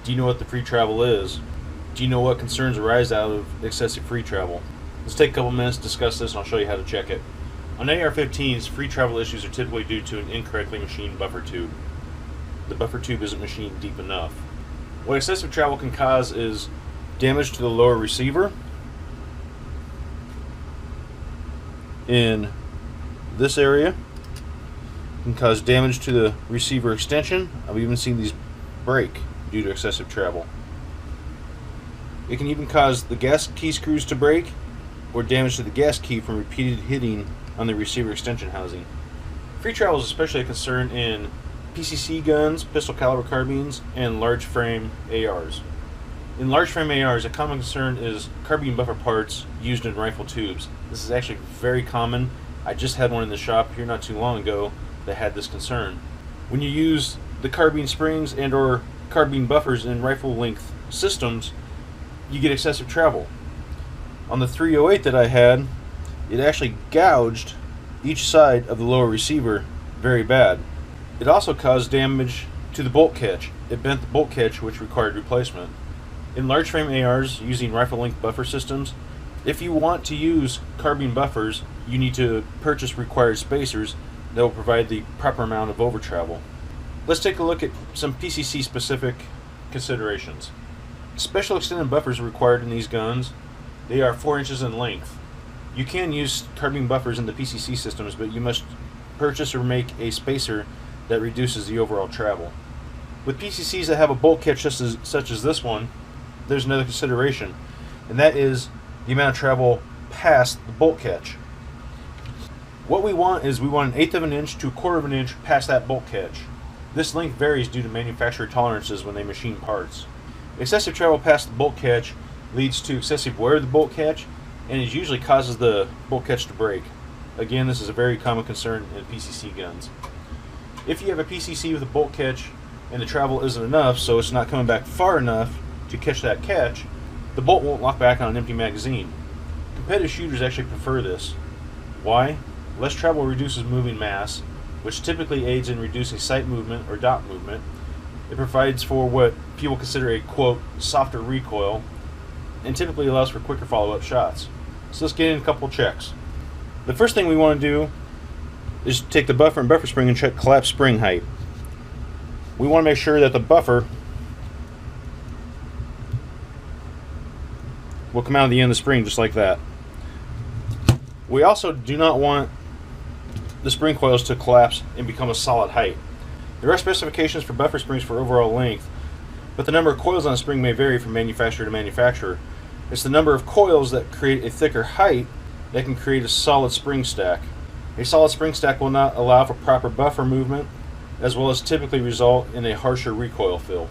Do you know what the free travel is? Do you know what concerns arise out of excessive free travel? Let's take a couple minutes to discuss this and I'll show you how to check it. On AR-15s, free travel issues are typically due to an incorrectly machined buffer tube. The buffer tube isn't machined deep enough. What excessive travel can cause is damage to the lower receiver in this area. It can cause damage to the receiver extension. I've even seen these break due to excessive travel. It can even cause the gas key screws to break or damage to the gas key from repeated hitting on the receiver extension housing. Free travel is especially a concern in PCC guns, pistol caliber carbines, and large frame ARs. In large frame ARs, a common concern is carbine buffer parts used in rifle tubes. This is actually very common. I just had one in the shop here not too long ago that had this concern. When you use the carbine springs and or carbine buffers in rifle length systems, you get excessive travel. On the 308 that I had, it actually gouged each side of the lower receiver very bad. It also caused damage to the bolt catch. It bent the bolt catch, which required replacement. In large frame ARs using rifle length buffer systems, if you want to use carbine buffers, you need to purchase required spacers that will provide the proper amount of over travel. Let's take a look at some PCC specific considerations. Special extended buffers are required in these guns. They are 4 inches in length. You can use carbine buffers in the PCC systems, but you must purchase or make a spacer that reduces the overall travel. With PCCs that have a bolt catch such as this one, there's another consideration, and that is the amount of travel past the bolt catch. What we want is we want 1/8 of an inch to 1/4 of an inch past that bolt catch. This length varies due to manufacturer tolerances when they machine parts. Excessive travel past the bolt catch leads to excessive wear of the bolt catch, and it usually causes the bolt catch to break. Again, this is a very common concern in PCC guns. If you have a PCC with a bolt catch and the travel isn't enough, so it's not coming back far enough to catch that catch, the bolt won't lock back on an empty magazine. Competitive shooters actually prefer this. Why? Less travel reduces moving mass, which typically aids in reducing sight movement or dot movement. It provides for what people consider a, quote, softer recoil, and typically allows for quicker follow-up shots. So let's get in a couple checks. The first thing we want to do is take the buffer and buffer spring and check collapsed spring height. We want to make sure that the buffer will come out of the end of the spring just like that. We also do not want the spring coils to collapse and become a solid height. There are specifications for buffer springs for overall length, but the number of coils on a spring may vary from manufacturer to manufacturer. It's the number of coils that create a thicker height that can create a solid spring stack. A solid spring stack will not allow for proper buffer movement, as well as typically result in a harsher recoil feel.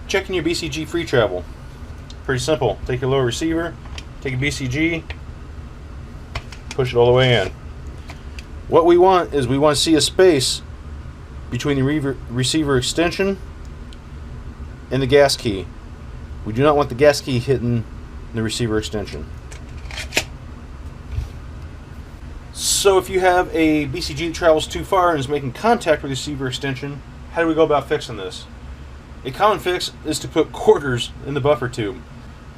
Checking your BCG free travel. Pretty simple. Take your lower receiver, take a BCG, push it all the way in. What we want is we want to see a space between the receiver extension and the gas key. We do not want the gas key hitting the receiver extension. So if you have a BCG that travels too far and is making contact with the receiver extension, how do we go about fixing this? A common fix is to put quarters in the buffer tube.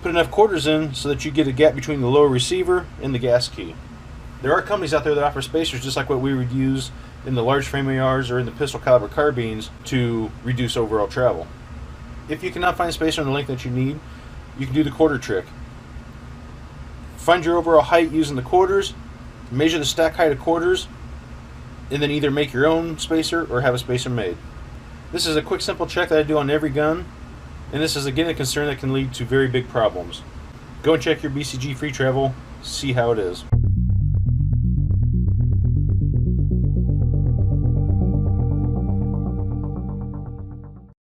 Put enough quarters in so that you get a gap between the lower receiver and the gas key. There are companies out there that offer spacers just like what we would use in the large frame ARs or in the pistol caliber carbines to reduce overall travel. If you cannot find a spacer in the length that you need, you can do the quarter trick. Find your overall height using the quarters, measure the stack height of quarters, and then either make your own spacer or have a spacer made. This is a quick simple check that I do on every gun, and this is again a concern that can lead to very big problems. Go and check your BCG free travel, see how it is.